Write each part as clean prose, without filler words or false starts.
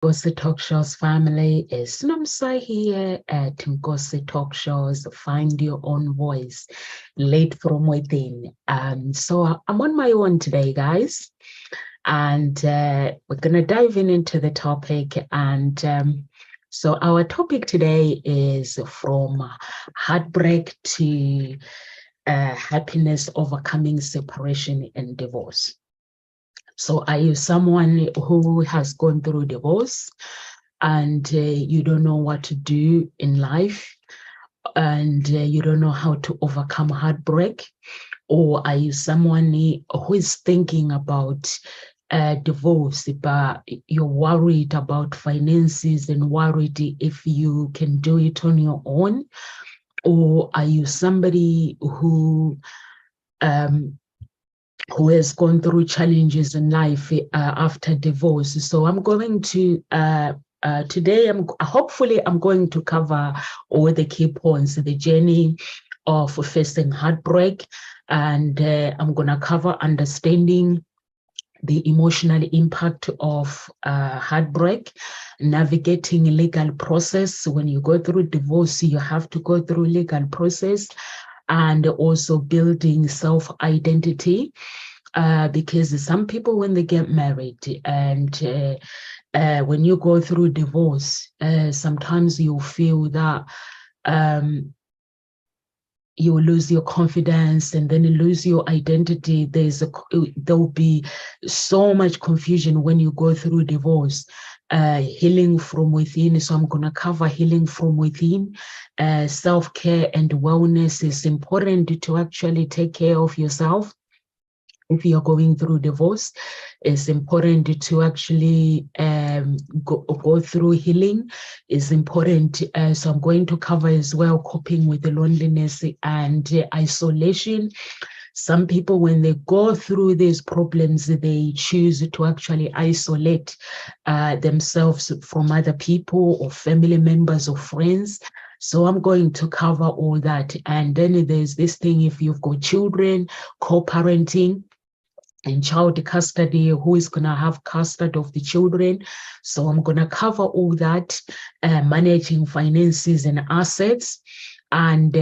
Ngosi Talk Shows family, is Nomsa here at Ngosi Talk Shows. Find your own voice, late from within. So I'm on my own today, guys, and we're gonna dive into the topic. And so our topic today is from heartbreak to happiness, overcoming separation and divorce. So are you someone who has gone through divorce and you don't know what to do in life, and you don't know how to overcome heartbreak? Or are you someone who is thinking about divorce, but you're worried about finances and worried if you can do it on your own? Or are you somebody who has gone through challenges in life after divorce? So I'm going to today, hopefully I'm going to cover all the key points, the journey of facing heartbreak, and I'm going to cover understanding the emotional impact of heartbreak, navigating legal process. When you go through divorce, you have to go through legal process, and also building self-identity. Because some people, when they get married and when you go through divorce, sometimes you feel that you lose your confidence and then you lose your identity. There'll be so much confusion when you go through divorce. Healing from within. So I'm going to cover healing from within. Self-care and wellness is important to actually take care of yourself. If you're going through divorce, it's important to actually go through healing. It's important. So I'm going to cover as well coping with the loneliness and isolation. Some people, when they go through these problems, they choose to actually isolate themselves from other people or family members or friends. So I'm going to cover all that. And then there's this thing, if you've got children, co-parenting and child custody, who is going to have custody of the children. So I'm going to cover all that, managing finances and assets, and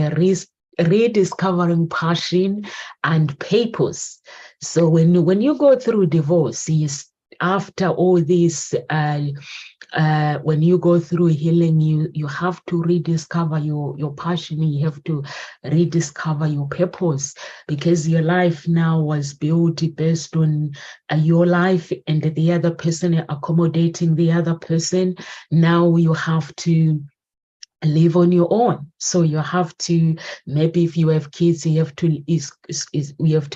rediscovering passion and purpose. So when you go through divorce, after all this, when you go through healing, you have to rediscover your passion. You have to rediscover your purpose, because your life now was built based on your life and the other person, accommodating the other person. Now you have to live on your own. So you have to, maybe if you have kids, you have to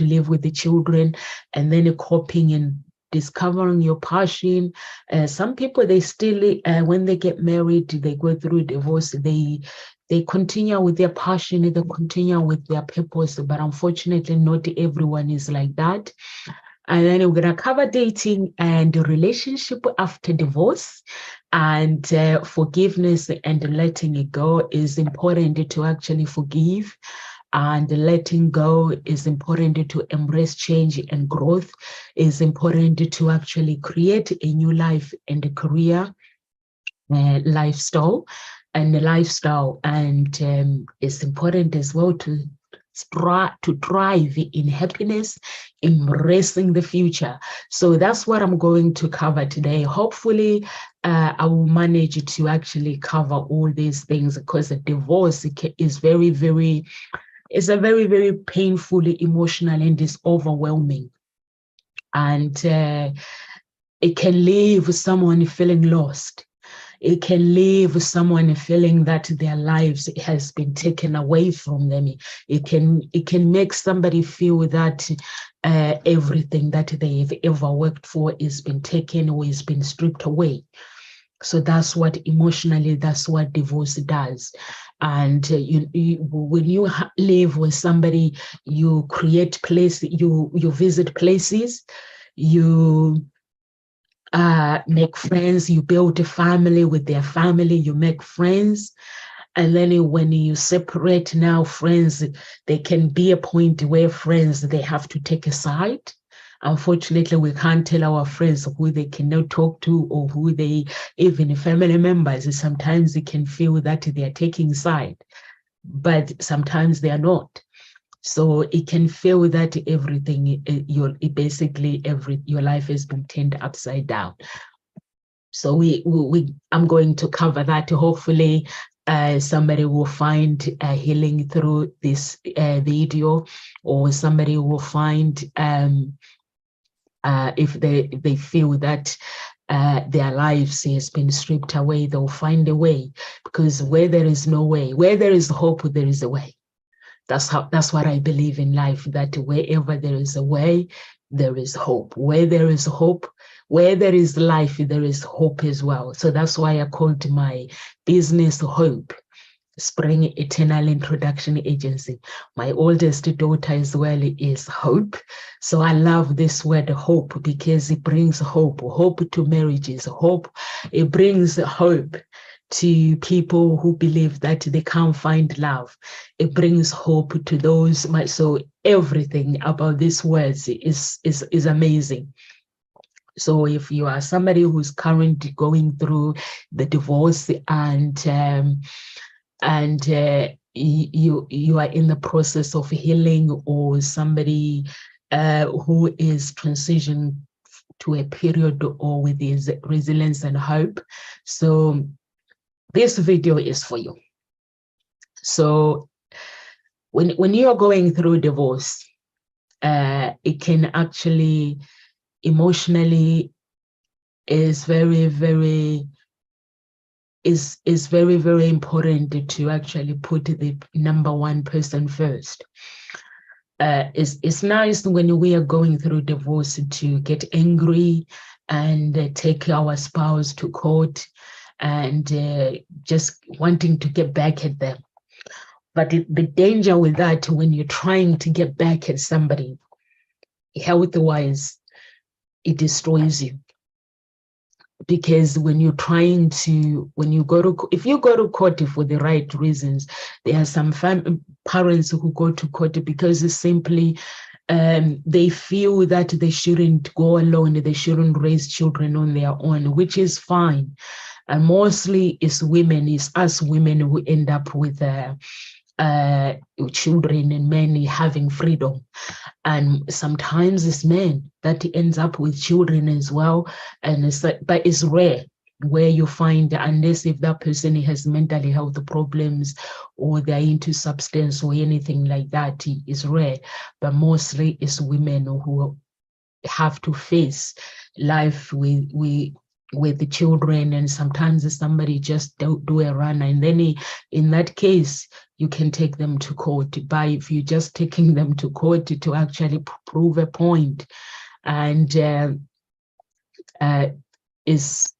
live with the children, and then coping and discovering your passion. Some people, they still, when they get married, they go through divorce, they continue with their passion, they continue with their purpose, but unfortunately not everyone is like that. And then we're going to cover dating and relationship after divorce, and forgiveness and letting it go. Is important to actually forgive, and letting go is important to embrace change and growth. Is important to actually create a new life and a career, lifestyle. And it's important as well to thrive in happiness, embracing the future. So that's what I'm going to cover today. Hopefully I will manage to actually cover all these things, because a divorce is very, very, it's a very, very painful, emotional, and it's overwhelming. And it can leave someone feeling lost. It can leave someone feeling that their lives has been taken away from them. It can make somebody feel that everything that they've ever worked for is been taken or is been stripped away. So that's what emotionally, that's what divorce does. And when you live with somebody, you create places, you visit places, you make friends, you build a family with their family, you make friends. And then when you separate now, friends, there can be a point where friends, they have to take a side. Unfortunately, we can't tell our friends who they cannot talk to, or who they, even family members, sometimes they can feel that they are taking side, but sometimes they are not. So it can feel that everything, your life has been turned upside down. So I'm going to cover that. Hopefully, somebody will find healing through this video, or somebody will find if they feel that their lives has been stripped away, they'll find a way, because where there is no way, where there is hope, there is a way. That's what I believe in life, that wherever there is a way, there is hope. Where there is hope, where there is life, there is hope as well. So that's why I called my business Hope, Spring Eternal Introduction Agency. My oldest daughter as well is Hope. So I love this word hope, because it brings hope to marriages, hope. It brings hope to people who believe that they can't find love. It brings hope to those. So everything about these words is amazing. So if you are somebody who's currently going through the divorce, and you are in the process of healing, or somebody who is transitioning to a period or with his resilience and hope, so this video is for you. So when you're going through divorce, it can actually emotionally is very, very important to actually put the number one person first. It's nice when we are going through divorce to get angry and take our spouse to court and just wanting to get back at them. But the danger with that, when you're trying to get back at somebody, health-wise, it destroys you. Because when you're trying to, if you go to court for the right reasons, there are some parents who go to court because it's simply they feel that they shouldn't go alone, they shouldn't raise children on their own, which is fine. And mostly it's us women who end up with children, and men having freedom. And sometimes it's men that ends up with children as well. And but it's rare where you find, unless if that person has mental health problems, or they're into substance or anything like that, is rare. But mostly it's women who have to face life with the children, and sometimes somebody just don't do a run, and then in that case you can take them to court. But if you're just taking them to court to actually prove a point, and is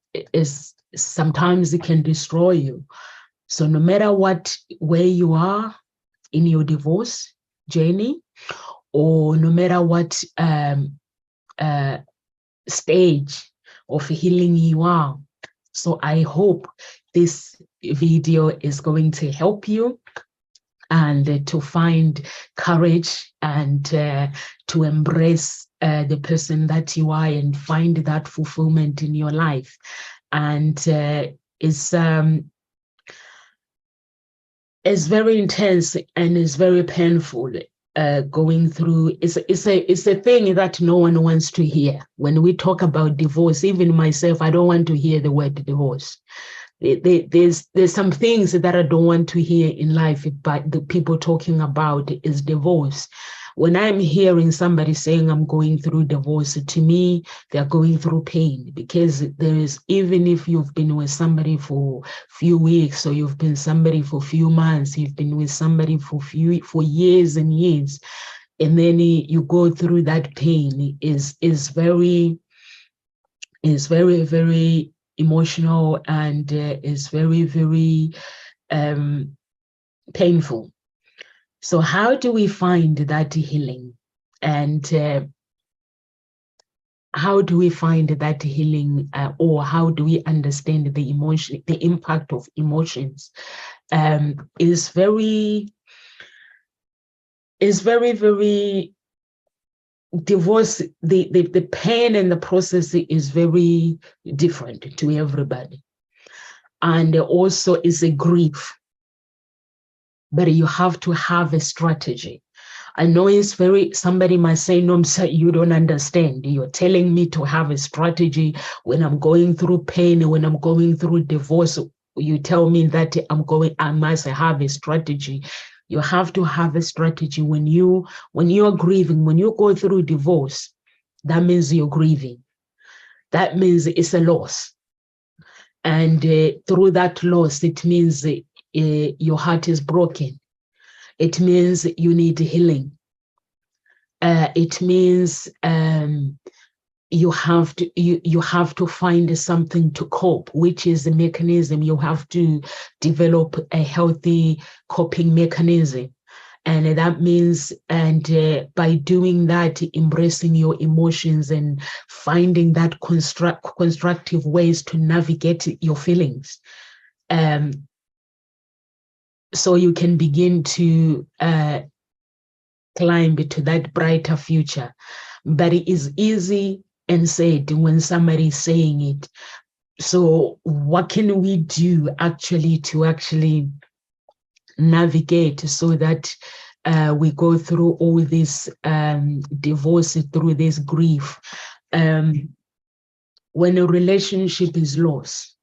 sometimes it can destroy you. So no matter where you are in your divorce journey, or no matter what stage of healing you are, so I hope this video is going to help you, and to find courage, and to embrace the person that you are, and find that fulfillment in your life. And it's very intense, and it's very painful. Going through, it's a thing that no one wants to hear. When we talk about divorce, even myself, I don't want to hear the word divorce. There's some things that I don't want to hear in life, but the people talking about is divorce. When I'm hearing somebody saying I'm going through divorce, to me, they're going through pain, because there is, even if you've been with somebody for few weeks, or you've been somebody for few months, you've been with somebody for years and years, and then you go through that pain, is very, very emotional, and is very, very painful. So how do we find that healing? And how do we find that healing, or how do we understand the emotion, the impact of emotions? Is very, very divorce, the pain and the process is very different to everybody. And also it's a grief, but you have to have a strategy. I know it's somebody might say, no, sir, you don't understand. You're telling me to have a strategy when I'm going through pain, when I'm going through divorce. You tell me that I must have a strategy. You have to have a strategy when you're grieving, when you go through divorce. That means you're grieving. That means it's a loss. And through that loss, it means your heart is broken. It means you need healing. It means you have to find something to cope, which is the mechanism. You have to develop a healthy coping mechanism. And that means, by doing that, embracing your emotions and finding that constructive ways to navigate your feelings. So you can begin to climb to that brighter future. But it is easy and said when somebody is saying it. So what can we do to navigate so that we go through all this divorce, through this grief? When a relationship is lost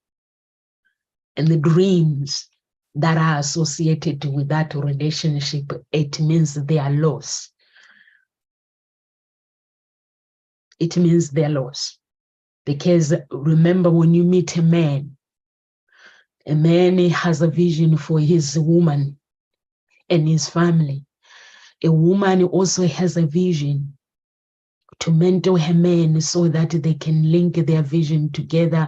and the dreams that are associated with that relationship, it means they are lost. It means they're lost. Because remember, when you meet a man has a vision for his woman and his family. A woman also has a vision to mentor her man so that they can link their vision together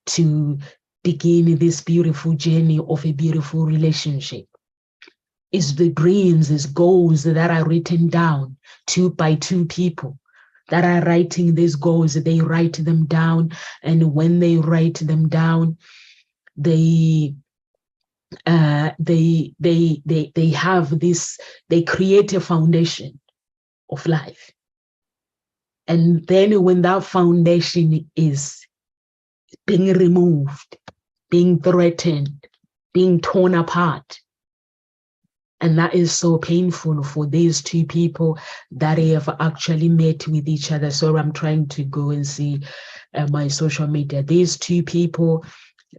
to begin this beautiful journey of a beautiful relationship. It's the dreams, it's goals that are written down by two people that are writing these goals. They write them down, and when they write them down, they have this, they create a foundation of life. And then when that foundation is being removed, being threatened, being torn apart, and that is so painful for these two people that have actually met with each other. So I'm trying to go and see my social media. These two people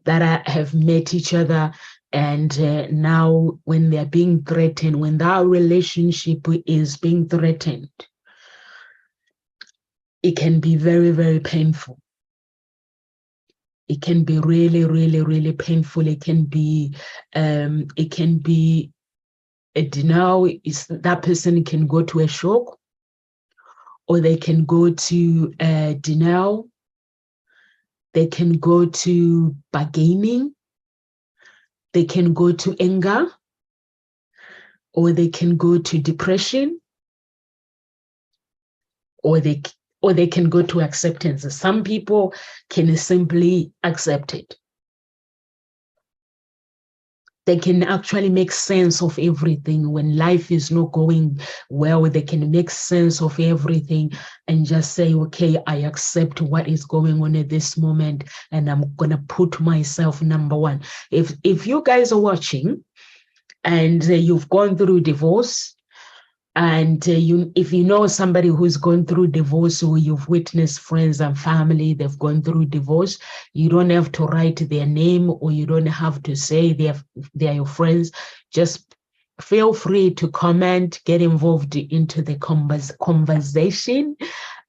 that have met each other, and now when they're being threatened, when that relationship is being threatened, it can be very, very painful. It can be really, really, really painful. It can be a denial. That person can go to a shock, or they can go to denial. They can go to bargaining. They can go to anger, or they can go to depression, or they can go to acceptance. Some people can simply accept it. They can actually make sense of everything. When life is not going well, they can make sense of everything and just say, okay, I accept what is going on at this moment, and I'm going to put myself number one. If you guys are watching and you've gone through divorce, and if you know somebody who's gone through divorce, or you've witnessed friends and family, they've gone through divorce, you don't have to write their name, or you don't have to say they're your friends. Just feel free to comment, get involved into the conversation,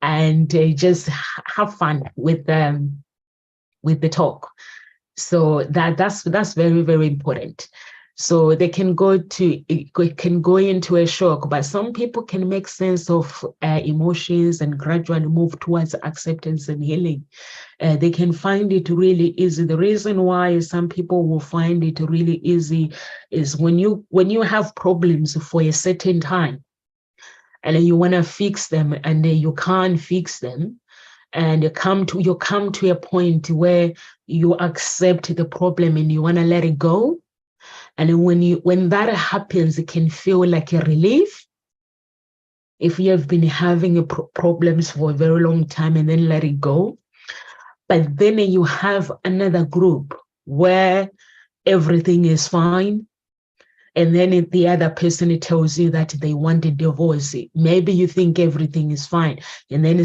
and just have fun with the talk. So that's very, very important. So they can go into a shock, but some people can make sense of emotions and gradually move towards acceptance and healing. They can find it really easy. The reason why some people will find it really easy is when you have problems for a certain time, and you want to fix them, and you can't fix them, and you come to a point where you accept the problem and you want to let it go. And when that happens, it can feel like a relief. If you have been having problems for a very long time and then let it go, but then you have another group where everything is fine, and then if the other person tells you that they want a divorce, maybe you think everything is fine, and then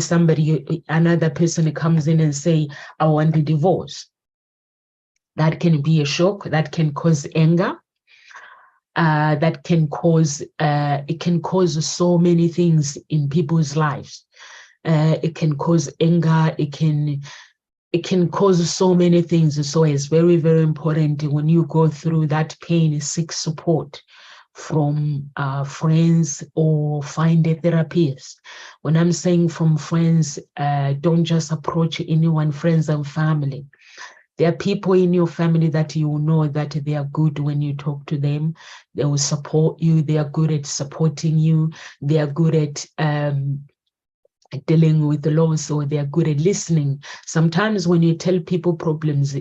another person comes in and say, I want a divorce. That can be a shock. That can cause anger. That can cause, it can cause so many things in people's lives. It can cause anger. It can cause so many things. So it's very, very important when you go through that pain, seek support from friends or find a therapist. When I'm saying from friends, don't just approach anyone, friends and family. There are people in your family that you know that they are good when you talk to them. They will support you. They are good at supporting you. They are good at dealing with the loss, or they are good at listening. Sometimes when you tell people problems,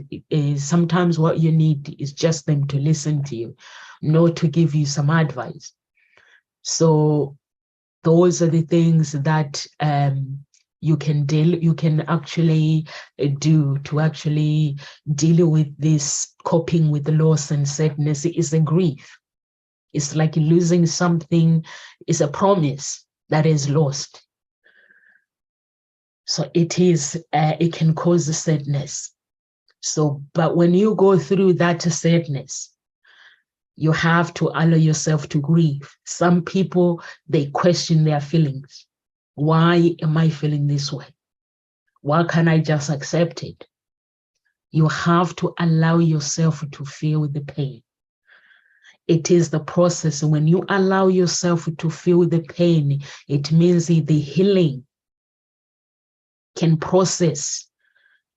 sometimes what you need is just them to listen to you, not to give you some advice. So those are the things that you can actually do to actually deal with this coping with the loss and sadness. It is a grief. It's like losing something. It's a promise that is lost. So it can cause sadness. So, but when you go through that sadness, you have to allow yourself to grieve. Some people, they question their feelings. Why am I feeling this way? Why can't I just accept it? You have to allow yourself to feel the pain. It is the process. When you allow yourself to feel the pain, it means the healing can process,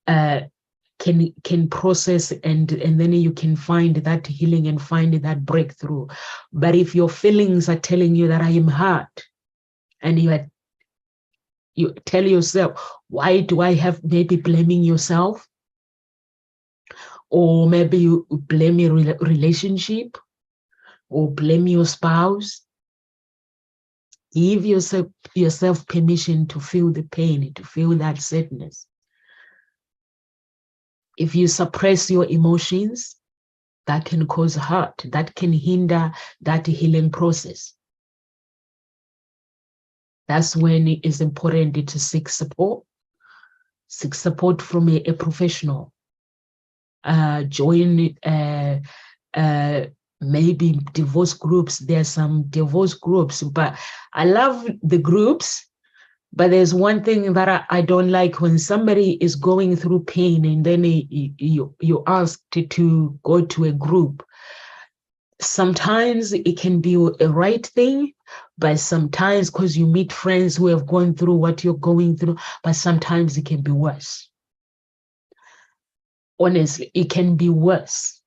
can process, and then you can find that healing and find that breakthrough. But if your feelings are telling you that I am hurt, and you tell yourself, why do I have, maybe blaming yourself, or maybe you blame your relationship, or blame your spouse. Give yourself permission to feel the pain, to feel that sadness. If you suppress your emotions, that can cause hurt, that can hinder that healing process. That's when it is important to seek support. Seek support from a professional. Join maybe divorce groups. There's some divorce groups, but I love the groups. But there's one thing that I don't like: when somebody is going through pain and then you asked to go to a group. Sometimes it can be a right thing, but sometimes, because you meet friends who have gone through what you're going through, but sometimes it can be worse. Honestly, it can be worse.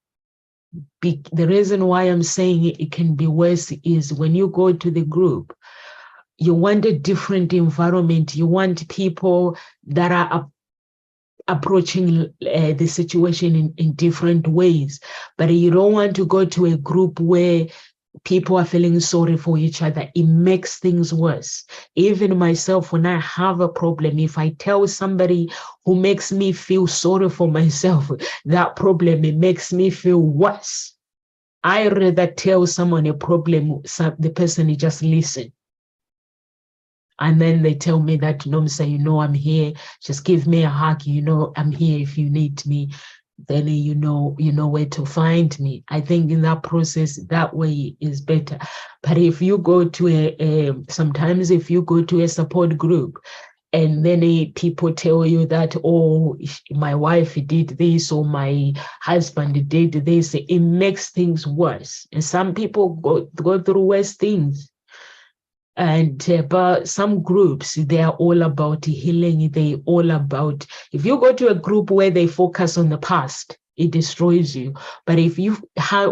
The reason why I'm saying it can be worse is when you go to the group, you want a different environment. You want people that are approaching the situation in different ways. But you don't want to go to a group where people are feeling sorry for each other. It makes things worse. Even myself, when I have a problem, if I tell somebody who makes me feel sorry for myself, that problem, it makes me feel worse. I rather tell someone a problem, the person just listen. And then they tell me that, Nomsa, I'm here. Just give me a hug. I'm here if you need me. Then you know where to find me. I think in that process, that way is better. But if you go to sometimes if you go to a support group, and then people tell you that, oh, my wife did this, or my husband did this, it makes things worse. And some people go through worse things. And but some groups, they are all about healing. They all about, if you go to a group where they focus on the past, it destroys you. But if you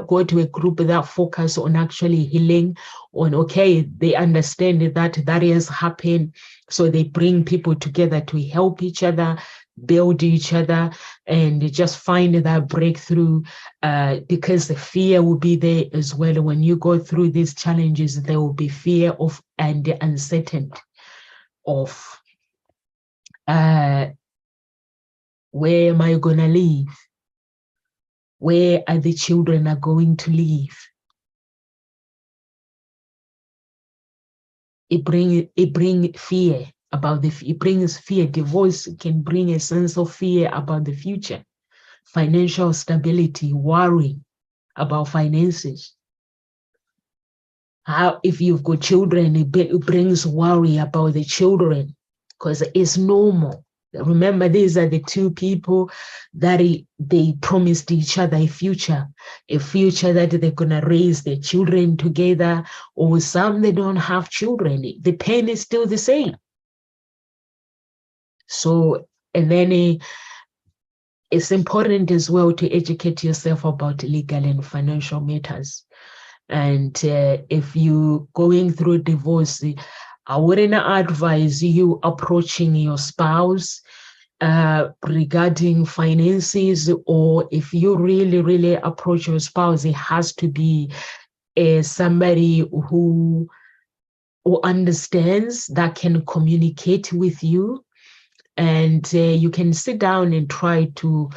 go to a group that focus on actually healing, on, okay, they understand that has happened, so they bring people together to help each other, build each other and just find that breakthrough, because the fear will be there as well. When you go through these challenges, there will be fear of and the uncertainty of where am I going to live? Where are the children are going to live? It brings fear about it brings fear. Divorce can bring a sense of fear about the future, financial stability, worry about finances. How, if you've got children, it brings worry about the children, because it's normal. Remember, these are the two people that they promised each other a future that they're going to raise their children together, or some they don't have children. The pain is still the same. So, and then it's important as well to educate yourself about legal and financial matters. And if you're going through divorce, I wouldn't advise you approaching your spouse regarding finances, or if you really approach your spouse, it has to be somebody who understands, that can communicate with you, and you can sit down and try to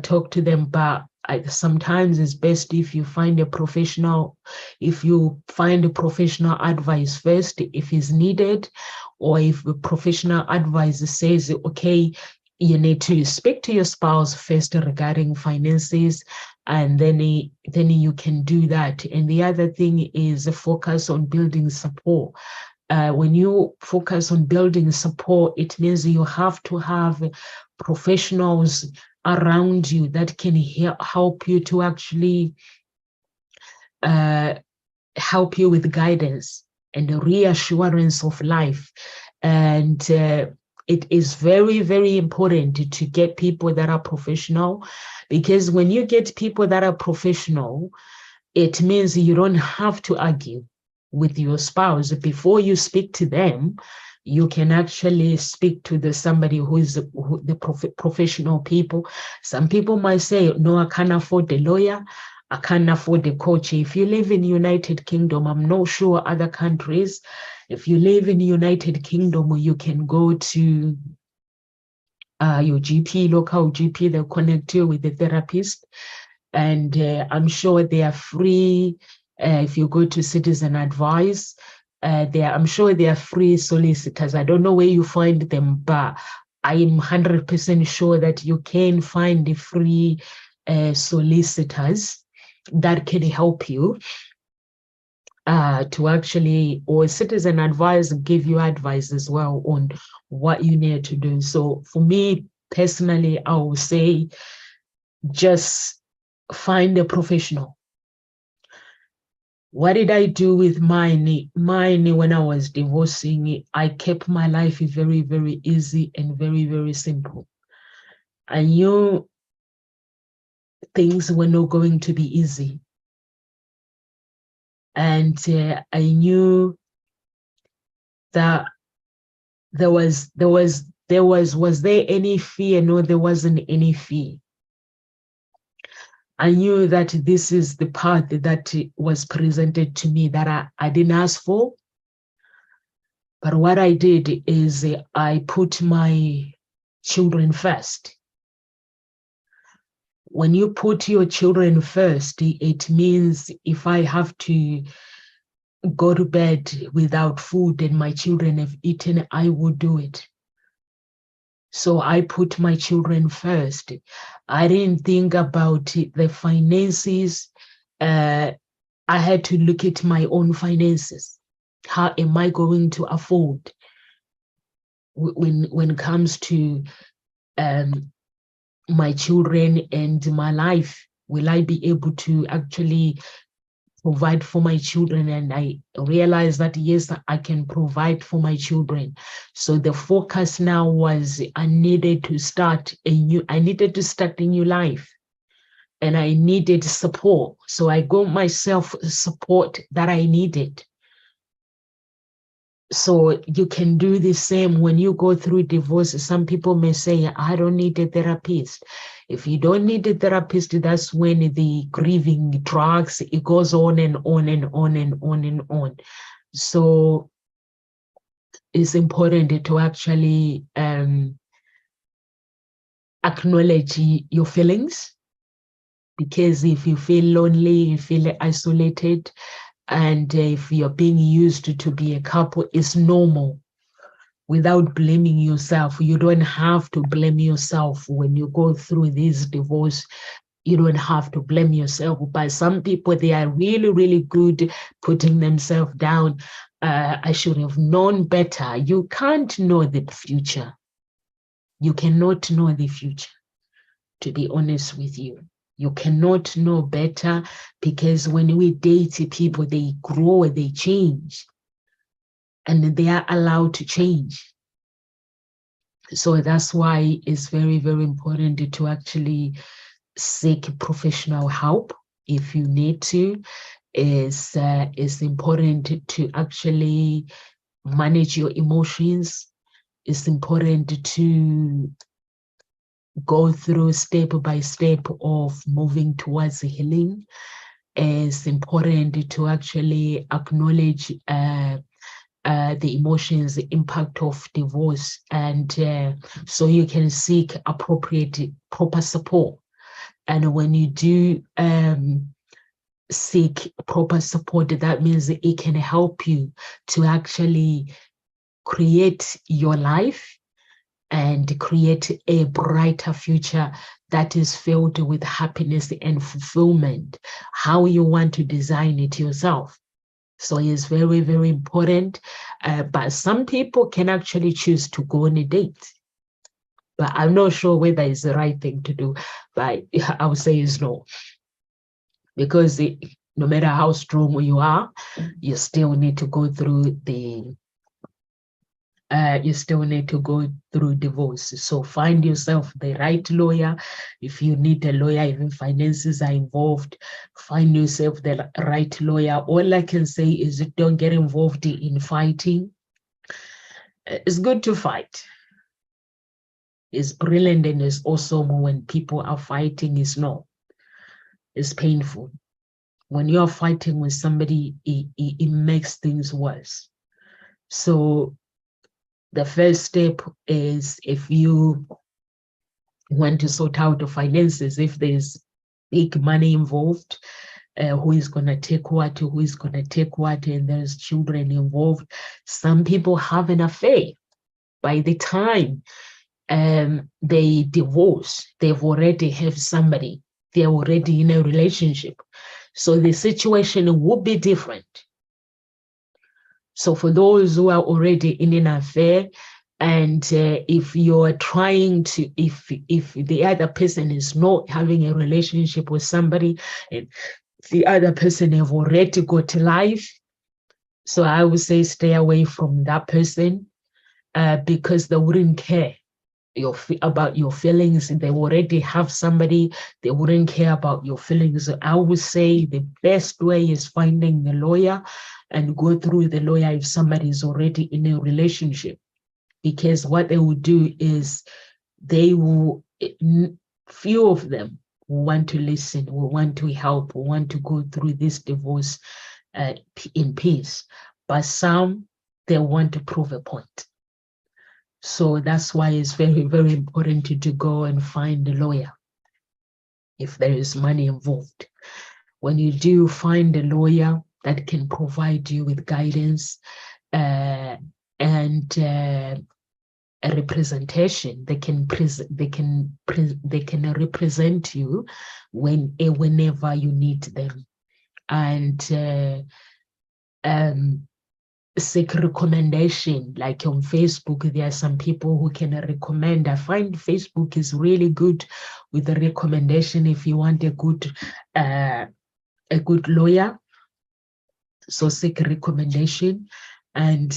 talk to them. But sometimes it's best if you find a professional, advice first if it's needed, or if a professional advice says, okay, you need to speak to your spouse first regarding finances, and then you can do that. And the other thing is focus on building support. When you focus on building support, it means you have to have professionals around you that can help you to actually help you with guidance and the reassurance of life. And it is very important to get people that are professional, because when you get people that are professional, it means you don't have to argue with your spouse. Before you speak to them, you can actually speak to somebody who is the professional people. Some people might say, no, I can't afford a lawyer, I can't afford a coach. If you live in the United Kingdom, I'm not sure other countries, if you live in the United Kingdom, you can go to your GP, local GP, they'll connect you with the therapist. And I'm sure they are free. If you go to Citizen Advice, I'm sure they are free solicitors. I don't know where you find them, but I'm 100% sure that you can find the free solicitors that can help you to actually, or Citizen Advice give you advice as well on what you need to do. So for me personally, I would say just find a professional. What did I do with mine? Mine, when I was divorcing, I kept my life very easy and very simple. I knew things were not going to be easy. And I knew that was there any fear? No, there wasn't any fear. I knew that this is the path that was presented to me that I didn't ask for. But what I did is I put my children first. When you put your children first, it means if I have to go to bed without food and my children have eaten, I will do it. So I put my children first. I didn't think about the finances. I had to look at my own finances. How am I going to afford when it comes to my children and my life? Will I be able to actually provide for my children? And I realized that yes, I can provide for my children. So the focus now was I needed to start a new life, and I needed support. So I got myself support that I needed. So you can do the same when you go through divorce. Some people may say, I don't need a therapist. If you don't need a therapist, that's when the grieving drags, it goes on and on and on and on and on. So it's important to actually acknowledge your feelings, because if you feel lonely, you feel isolated, and if you're being used to be a couple, it's normal. Without blaming yourself, you don't have to blame yourself when you go through this divorce. You don't have to blame yourself. But some people, they are really, really good putting themselves down. I should have known better. You can't know the future. You cannot know the future, to be honest with you. You cannot know better, because when we date people, they grow, they change, and they are allowed to change. So that's why it's very, very important to actually seek professional help if you need to. It's important to actually manage your emotions. It's important to go through step by step of moving towards healing. It's important to actually acknowledge the emotions, the impact of divorce, and so you can seek appropriate, proper support. And when you do seek proper support, that means that it can help you to actually create your life and create a brighter future that is filled with happiness and fulfillment, how you want to design it yourself. So it's very, very important. But some people can actually choose to go on a date. But I'm not sure whether it's the right thing to do, but I would say it's no. Because no matter how strong you are, you still need to go through divorce. So find yourself the right lawyer. If you need a lawyer, even finances are involved, find yourself the right lawyer. All I can say is don't get involved in fighting. It's good to fight. It's brilliant and it's awesome when people are fighting. It's painful. When you're fighting with somebody, it makes things worse. So the first step is, if you want to sort out the finances, if there's big money involved, who is going to take what, and there's children involved. Some people have an affair. By the time they divorce, they've already have somebody. They're already in a relationship. So the situation will be different. So for those who are already in an affair, and if you're trying to, if the other person is not having a relationship with somebody, and the other person have already got life, so I would say stay away from that person, because they wouldn't care about your feelings. They already have somebody, they wouldn't care about your feelings. I would say the best way is finding a lawyer and go through the lawyer if somebody is already in a relationship, because what they will do is few of them will want to listen, will want to help, will want to go through this divorce in peace, but some, they want to prove a point. So that's why it's very, very important to go and find a lawyer if there is money involved. When you do find a lawyer that can provide you with guidance and a representation, they can represent you whenever you need them, and seek recommendation. Like on Facebook, there are some people who can recommend. I find Facebook is really good with the recommendation if you want a good lawyer. So seek recommendation, and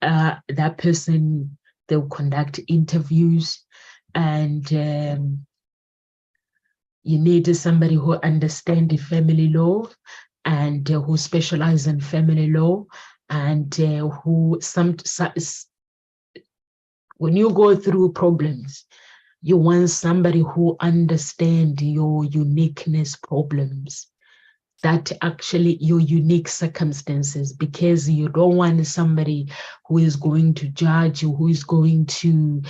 that person, they'll conduct interviews, and you need somebody who understands the family law and who specializes in family law. and when you go through problems, you want somebody who understands your uniqueness problems, that actually your unique circumstances, because you don't want somebody who is going to judge you, who is going to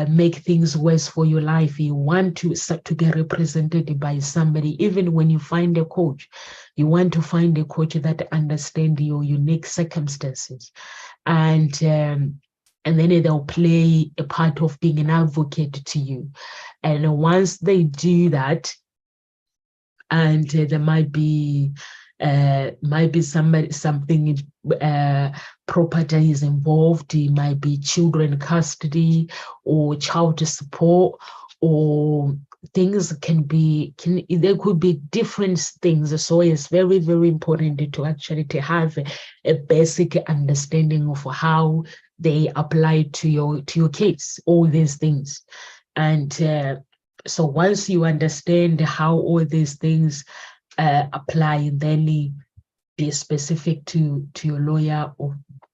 make things worse for your life. You want to be represented by somebody. Even when you find a coach, you want to find a coach that understands your unique circumstances. And then they'll play a part of being an advocate to you. And once they do that, and there might be something property is involved. It might be children custody or child support, or things there could be different things. So it's very, very important to actually to have a basic understanding of how they apply to your case, all these things. And so once you understand how all these things apply, then be specific to your lawyer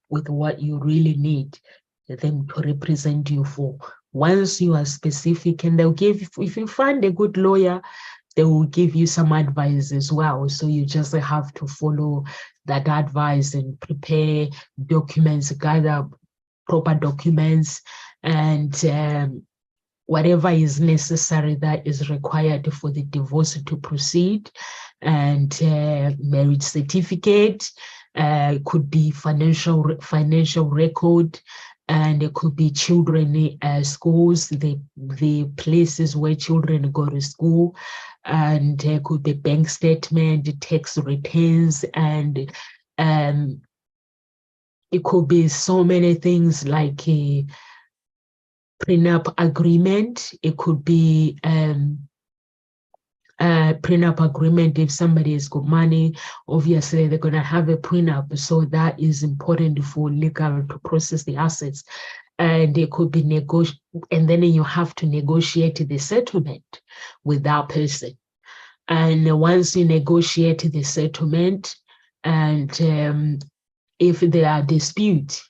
with what you really need them to represent you for. Once you are specific, and they'll give, if you find a good lawyer, they will give you some advice as well. So you just have to follow that advice and prepare documents, gather proper documents, and whatever is necessary that is required for the divorce to proceed, and marriage certificate, could be financial record, and it could be children schools, the places where children go to school, and it could be bank statement, tax returns, and it could be so many things like a prenup agreement. It could be prenup agreement. If somebody has got money, obviously they're going to have a prenup, so that is important for legal to process the assets. And it could be and then you have to negotiate the settlement with that person. And once you negotiate the settlement, and if there are disputes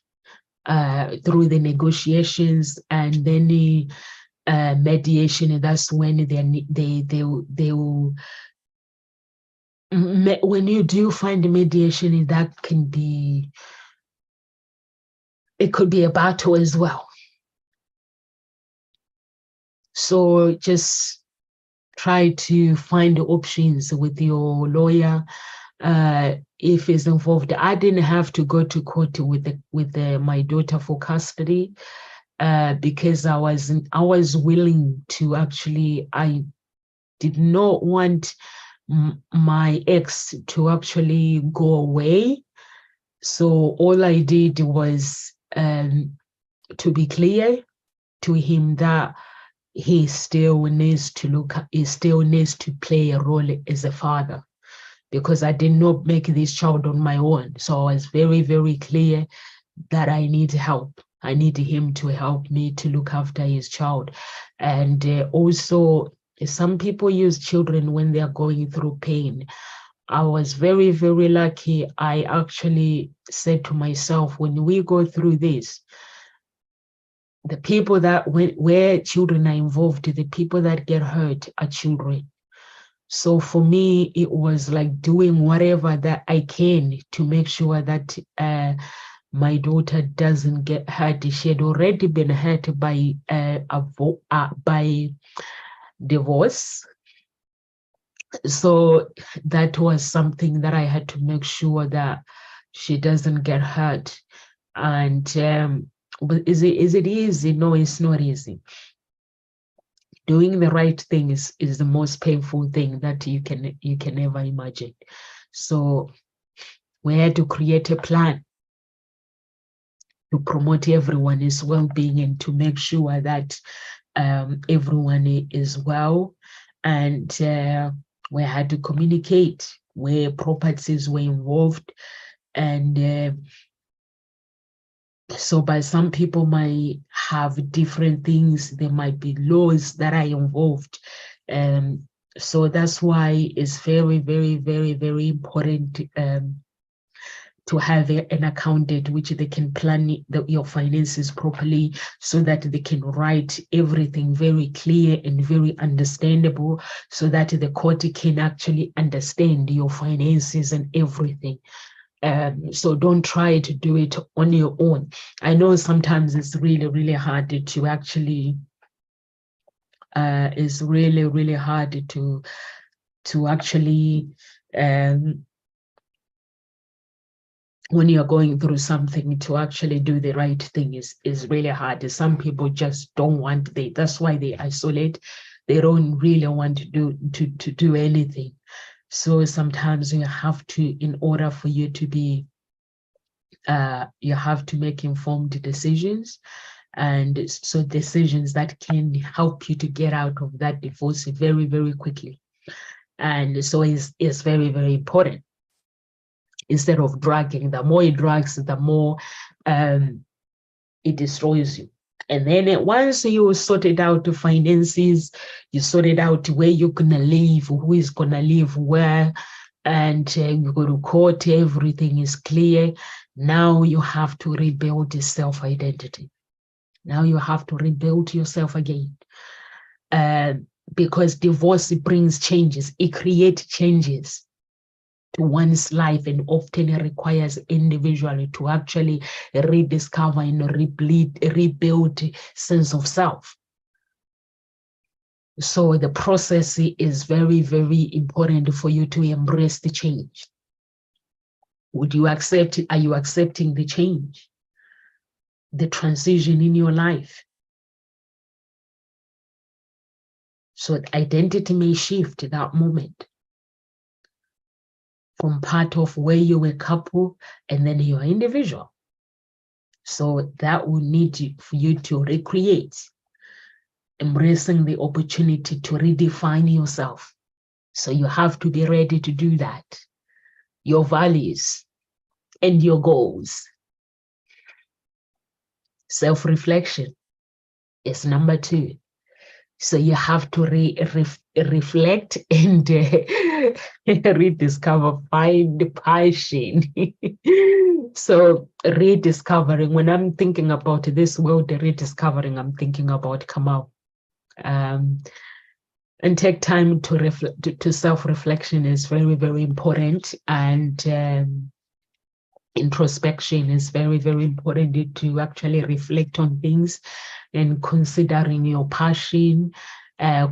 through the negotiations, and then the mediation, that's when they will, when you do find mediation, that can be, it could be a battle as well. So just try to find options with your lawyer. If it's involved, I didn't have to go to court with my daughter for custody, because I was willing to actually, I did not want my ex to actually go away. So all I did was to be clear to him that he still needs to play a role as a father, because I did not make this child on my own. So I was very, very clear that I need help. I need him to help me to look after his child. And also, some people use children when they are going through pain. I was very, very lucky. I actually said to myself, when we go through this, the people where children are involved, the people that get hurt are children. So for me, it was like doing whatever that I can to make sure that my daughter doesn't get hurt. She had already been hurt by divorce. So that was something that I had to make sure that she doesn't get hurt. And but is it easy? No, it's not easy. Doing the right thing is the most painful thing that you can ever imagine. So we had to create a plan to promote everyone's well-being and to make sure that everyone is well. And we had to communicate where properties were involved. And so by some people might have different things. There might be laws that are involved. So that's why it's very, very, very, very important to have an accountant which they can plan your finances properly, so that they can write everything very clear and very understandable, so that the court can actually understand your finances and everything. So don't try to do it on your own. I know sometimes it's really, really hard to actually, it's really, really hard to actually, when you're going through something, to actually do the right thing is really hard. Some people just don't want, that's why they isolate. They don't really want to do anything. So sometimes you have to, in order for you to be, you have to make informed decisions, and so decisions that can help you to get out of that divorce very, very quickly. And so it's very, very important. Instead of dragging, the more it drags, the more it destroys you. And then once you sorted out the finances, you sorted out where you're gonna live, who is gonna live where, and you go to court, everything is clear. Now you have to rebuild the self-identity. Now you have to rebuild yourself again. Because divorce brings changes, it creates changes to one's life, and often it requires individually to actually rediscover and rebuild sense of self. So the process is very, very important for you to embrace the change. Would you accept it? Are you accepting the change, the transition in your life? So identity may shift at that moment, from part of where you were a couple and then you're individual. So that will need for you to recreate, embracing the opportunity to redefine yourself. So you have to be ready to do that. Your values and your goals. Self-reflection is number 2. So you have to reflect and rediscover, find passion. So rediscovering, when I'm thinking about this word rediscovering, I'm thinking about come out. And take time to self-reflection is very, very important. And introspection is very, very important, to actually reflect on things and considering your passion,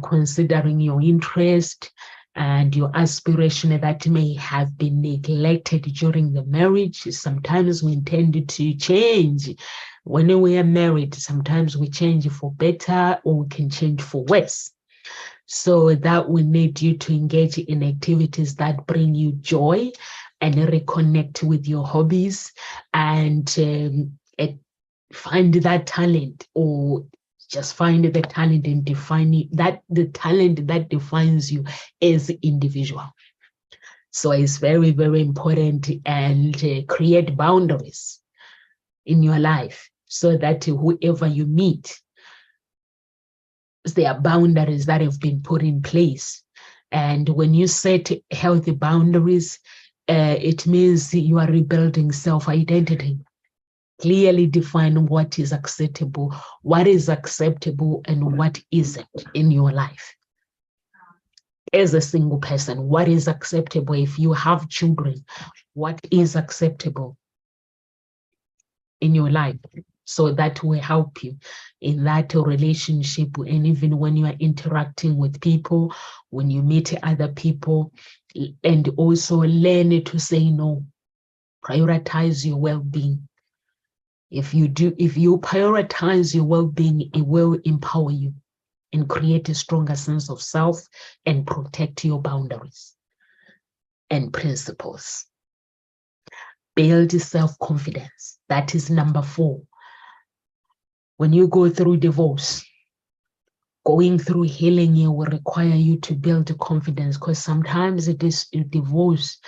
considering your interest and your aspiration that may have been neglected during the marriage. Sometimes we intend to change. When we are married, sometimes we change for better, or we can change for worse. So that will need you to engage in activities that bring you joy and reconnect with your hobbies, and find that talent, or just find the talent and define that, the talent that defines you as an individual. So it's very, very important, and create boundaries in your life, so that whoever you meet, there are boundaries that have been put in place. And when you set healthy boundaries, it means you are rebuilding self-identity. Clearly define what is acceptable and what isn't in your life. As a single person, what is acceptable? If you have children, what is acceptable in your life? So that will help you in that relationship. And even when you are interacting with people, when you meet other people, and also learn to say no, prioritize your well-being. If you prioritize your well-being, it will empower you and create a stronger sense of self and protect your boundaries and principles. Build self-confidence. That is number 4. When you go through divorce, going through healing, it will require you to build confidence, because sometimes divorce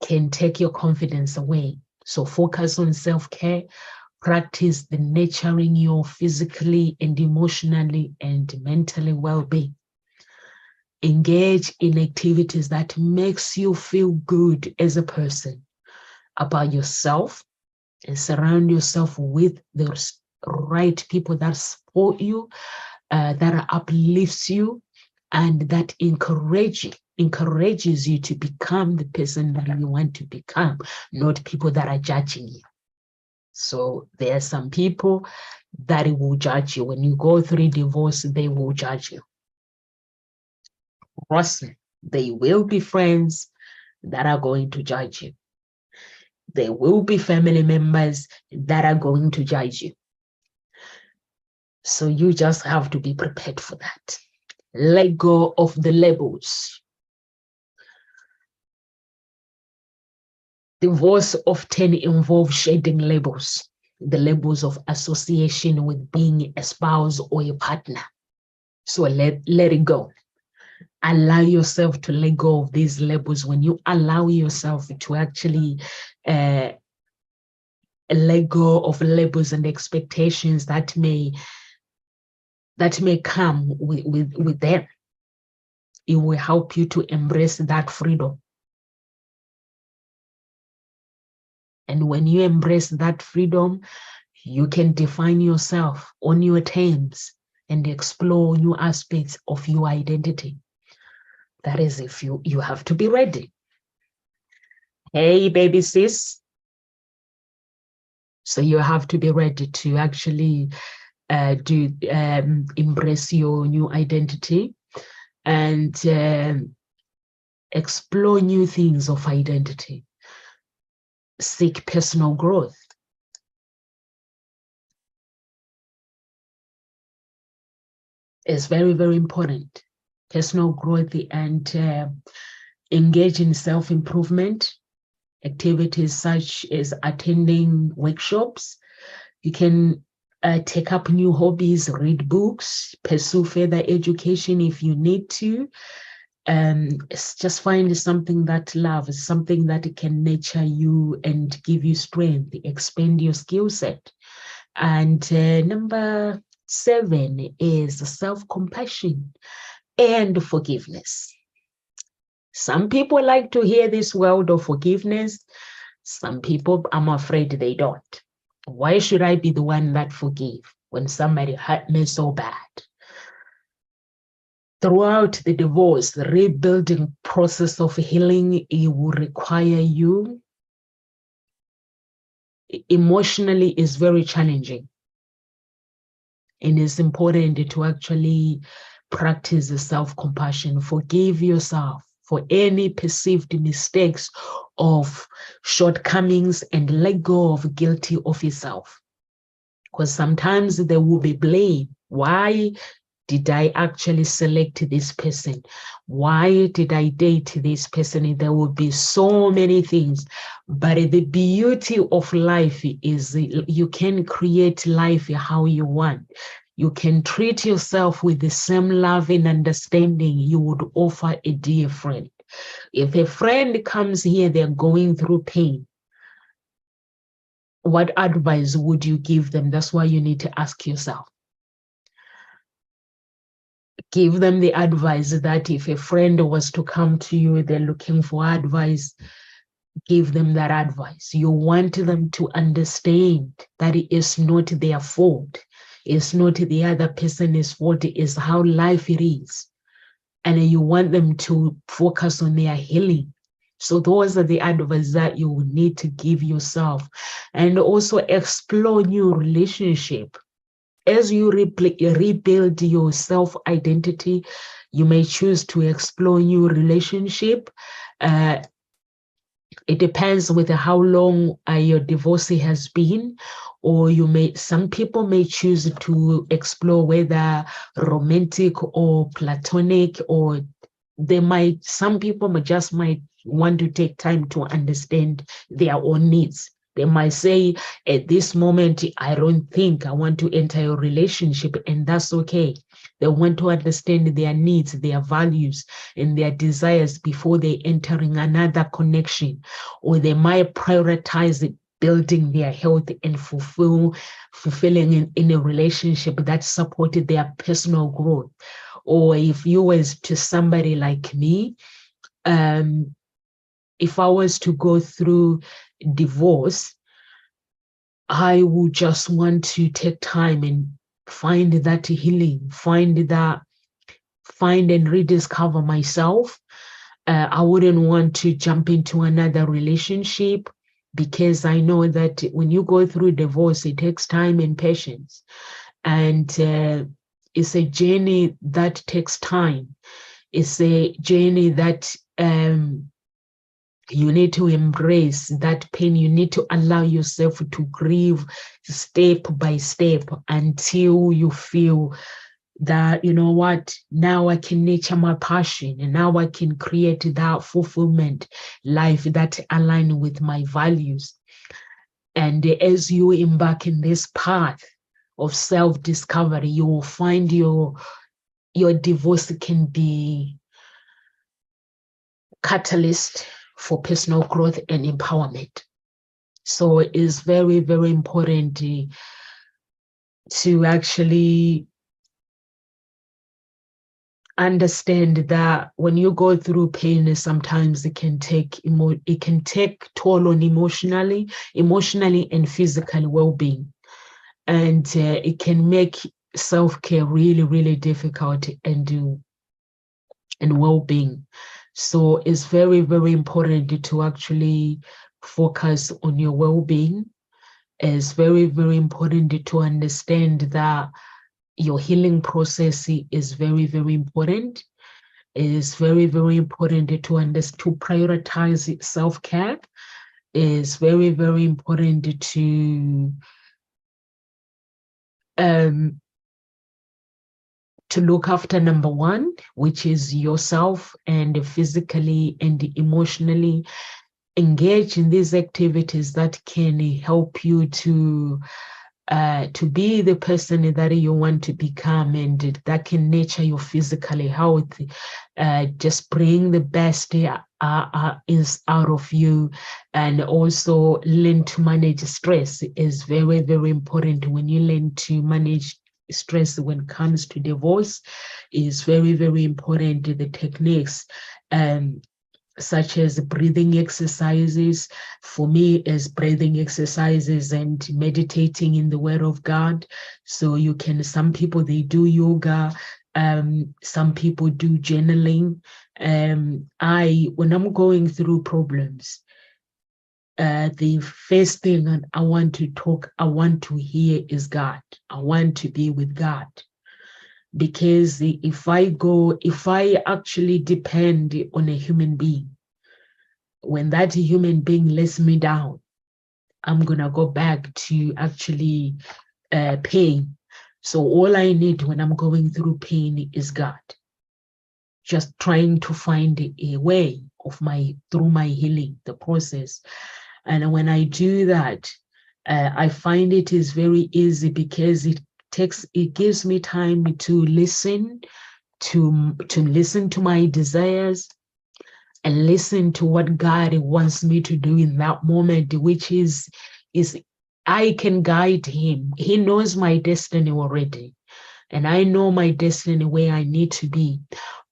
can take your confidence away. So focus on self-care, practice the nurturing your physically and emotionally and mentally well-being. Engage in activities that makes you feel good as a person. about yourself and surround yourself with the right people that support you, that uplifts you, and that encourages you to become the person that you want to become, not people that are judging you. So there are some people that will judge you. When you go through divorce, they will judge you. Trust me, they will be friends that are going to judge you. There will be family members that are going to judge you. So you just have to be prepared for that. Let go of the labels. Divorce often involves shedding labels, the labels of association with being a spouse or a partner. So let it go. Allow yourself to let go of these labels. When you allow yourself to actually let go of labels and expectations that may come with them, it will help you to embrace that freedom. And when you embrace that freedom, you can define yourself on your terms and explore new aspects of your identity. That is, if you have to be ready. Hey, baby sis. So you have to be ready to actually embrace your new identity and explore new things of identity. Seek personal growth. It's very, very important. Personal growth and engage in self-improvement activities such as attending workshops. You can take up new hobbies, read books, pursue further education if you need to. Just find something that loves, something that can nurture you and give you strength, expand your skill set. And number 7 is self-compassion and forgiveness. Some people like to hear this word of forgiveness. Some people, I'm afraid they don't. Why should I be the one that forgive when somebody hurt me so bad? Throughout the divorce, the rebuilding process of healing, it will require you. Emotionally, is very challenging. And it's important to actually practice the self-compassion. Forgive yourself for any perceived mistakes of shortcomings and let go of guilty of yourself. Because sometimes there will be blame. Why did I actually select this person? Why did I date this person? There will be so many things. But the beauty of life is you can create life how you want. You can treat yourself with the same love and understanding you would offer a dear friend. If a friend comes here, they're going through pain, what advice would you give them? That's why you need to ask yourself. Give them the advice that if a friend was to come to you, they're looking for advice, give them that advice. You want them to understand that it is not their fault. It's not the other person's fault. It is how life it is. And you want them to focus on their healing. So those are the advice that you will need to give yourself. And also explore new relationship. As you rebuild your self-identity, you may choose to explore new relationship. It depends with how long your divorce has been, or some people may choose to explore whether romantic or platonic, or some people might want to take time to understand their own needs. They might say, at this moment, I don't think I want to enter a relationship, and that's okay. They want to understand their needs, their values, and their desires before they entering another connection. Or they might prioritize building their health and fulfilling in a relationship that supported their personal growth. Or if you was to somebody like me, if I was to go through divorce, I would just want to take time and find that healing, find and rediscover myself. I wouldn't want to jump into another relationship, because I know that when you go through divorce, it takes time and patience. And it's a journey that takes time. It's a journey that you need to embrace that pain. You need to allow yourself to grieve step by step until you feel that, you know what, now I can nurture my passion, and now I can create that fulfillment life that align with my values. And as you embark in this path of self-discovery, you will find your divorce can be catalyst for personal growth and empowerment. So it's very, very important to actually understand that when you go through pain, sometimes it can take toll on emotionally and physical well-being, and it can make self-care really, really difficult and well-being. So it's very, very important to actually focus on your well-being. It's very, very important to understand that your healing process is very, very important. It is very, very important to prioritize self-care. It's very, very important to look after number one, which is yourself, and physically and emotionally engage in these activities that can help you to be the person that you want to become, and that can nurture your physical health, just bring the best is out of you. And also learn to manage stress is very, very important. When you learn to manage stress when it comes to divorce, is very, very important. The techniques such as breathing exercises, for me is breathing exercises and meditating in the Word of God. So you can, some people, they do yoga, some people do journaling. When I'm going through problems, the first thing I want to hear is God. I want to be with God. Because if I actually depend on a human being, when that human being lets me down, I'm gonna go back to actually pain. So all I need when I'm going through pain is God. Just trying to find a way of through my healing, the process. And when I do that, I find it is very easy, because it gives me time to listen to my desires, and listen to what God wants me to do in that moment, which is I can guide him. He knows my destiny already, and I know my destiny where I need to be.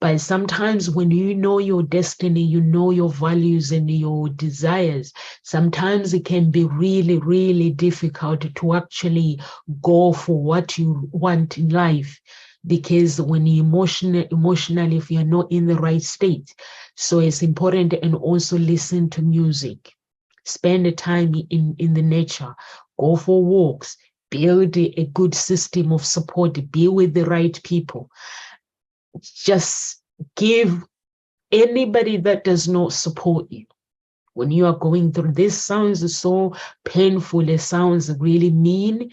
But sometimes when you know your destiny, you know your values and your desires, sometimes it can be really, really difficult to actually go for what you want in life, because when you emotionally, if you're not in the right state. So it's important. And also listen to music, spend the time in the nature, go for walks, build a good system of support, be with the right people. Just give anybody that does not support you when you are going through this. Sounds so painful, it sounds really mean,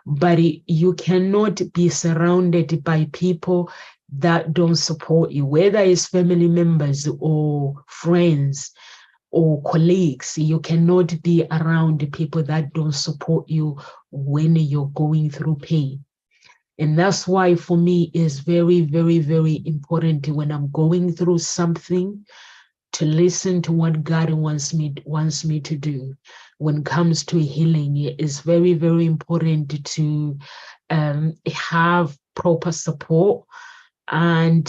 but you cannot be surrounded by people that don't support you, whether it's family members or friends or colleagues. You cannot be around people that don't support you when you're going through pain. And that's why for me it's very, very, very important when I'm going through something to listen to what God wants me to do. When it comes to healing, it is very, very important to have proper support, and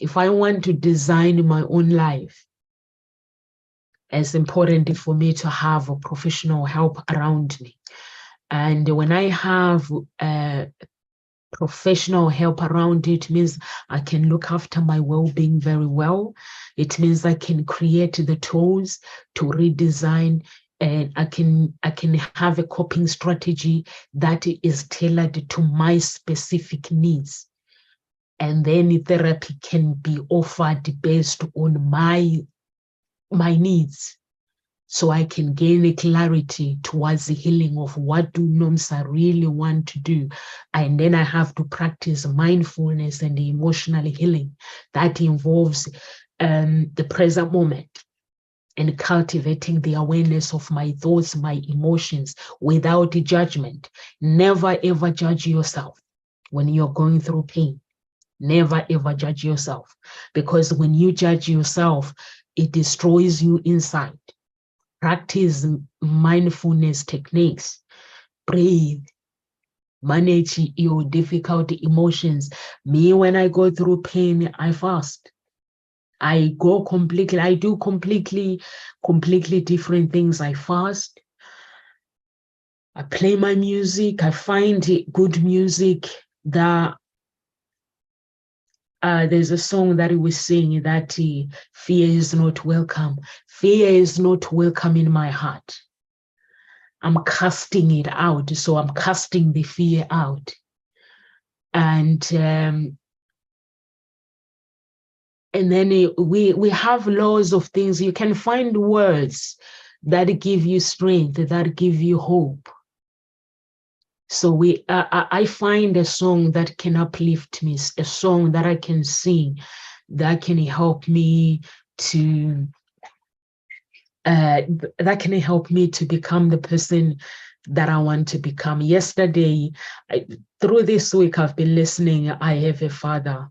If I want to design my own life, it's important for me to have a professional help around me. And when I have professional help around it, means I can look after my well-being very well. It means I can create the tools to redesign, and I can have a coping strategy that is tailored to my specific needs. And then therapy can be offered based on my needs, so I can gain a clarity towards the healing of what do Nomsa really want to do. And then I have to practice mindfulness and emotional healing that involves the present moment and cultivating the awareness of my thoughts, my emotions without judgment. Never ever judge yourself when you're going through pain. Never ever judge yourself, because when you judge yourself, it destroys you inside. Practice mindfulness techniques, breathe, manage your difficult emotions. Me, when I go through pain, I fast. I do completely different things. I fast. I play my music. I find good music. That there's a song that we sing that fear is not welcome. Fear is not welcome in my heart. I'm casting it out. So I'm casting the fear out. And then we have laws of things. You can find words that give you strength, that give you hope. So I find a song that can uplift me, a song that I can sing, that can help me to become the person that I want to become. Yesterday, through this week, I've been listening. I have a father.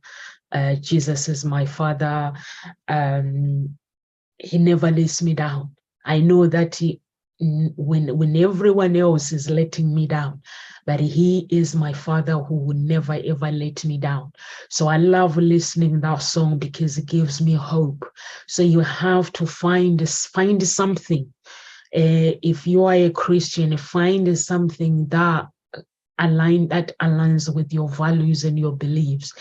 Jesus is my father. He never lets me down. I know that when everyone else is letting me down, but he is my father who will never ever let me down. So I love listening that song because it gives me hope. So you have to find something. If you are a Christian, find something that aligns with your values and your beliefs.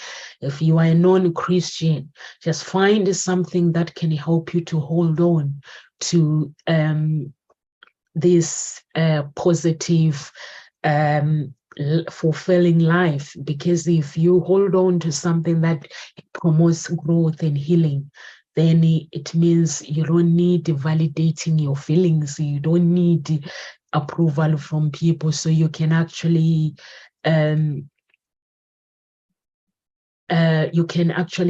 If you are a non-Christian, just find something that can help you to hold on to this positive, fulfilling life. Because if you hold on to something that promotes growth and healing, then it means you don't need validating your feelings. You don't need approval from people. So you can actually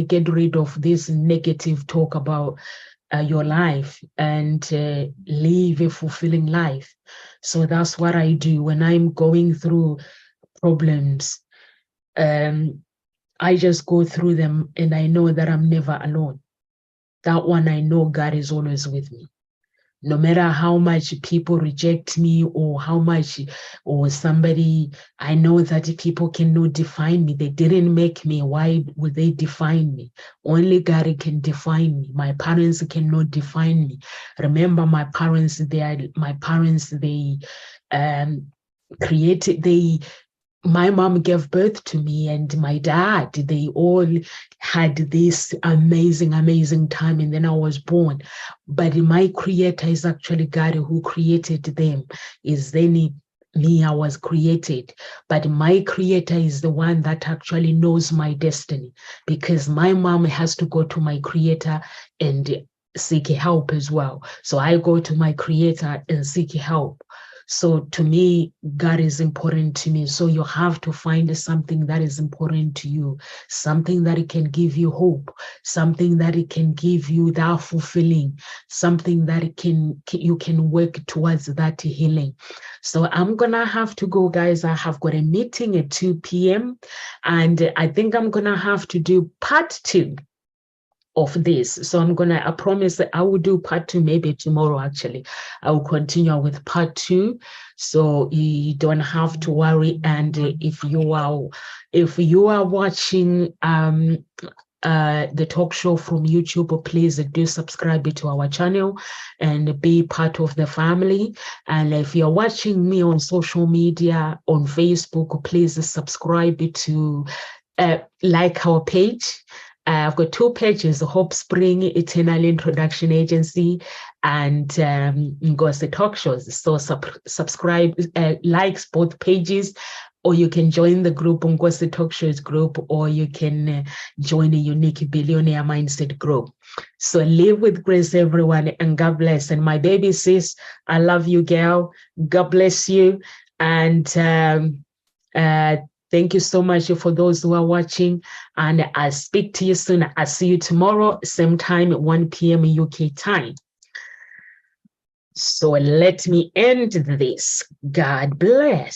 get rid of this negative talk about your life and live a fulfilling life. So that's what I do when I'm going through problems. I just go through them, and I know that I'm never alone. That one, I know God is always with me. No matter how much people reject me, or how much, or somebody, I know that people cannot define me. They didn't make me. Why would they define me? Only God can define me. My parents cannot define me. Remember, my parents, my mom gave birth to me, and my dad, they all had this amazing time, and then I was born. But my creator is actually God who created them. Is then me, I was created. But my creator is the one that actually knows my destiny, because my mom has to go to my creator and seek help as well. So I go to my creator and seek help. So to me, God is important to me. So you have to find something that is important to you, something that it can give you hope, something that it can give you that fulfilling, something that you can work towards that healing. So I'm gonna have to go, guys. I have got a meeting at 2 p.m. and I think I'm gonna have to do part 2 of this. So I promise that I will do part 2 maybe tomorrow. Actually, I will continue with part 2, so you don't have to worry. And if you are watching the talk show from YouTube, please do subscribe to our channel and be part of the family. And if you're watching me on social media, on Facebook, please subscribe to like our page. I've got 2 pages, Hope Spring Eternal Introduction Agency and Ngozi Talk Shows. So subscribe, likes both pages, or you can join the group, Ngozi Talk Shows group, or you can join a Unique Billionaire Mindset group. So live with grace, everyone, and God bless. And my baby sis, I love you, girl. God bless you. And thank you so much for those who are watching, and I'll speak to you soon. I'll see you tomorrow, same time, 1 p.m. UK time. So let me end this. God bless.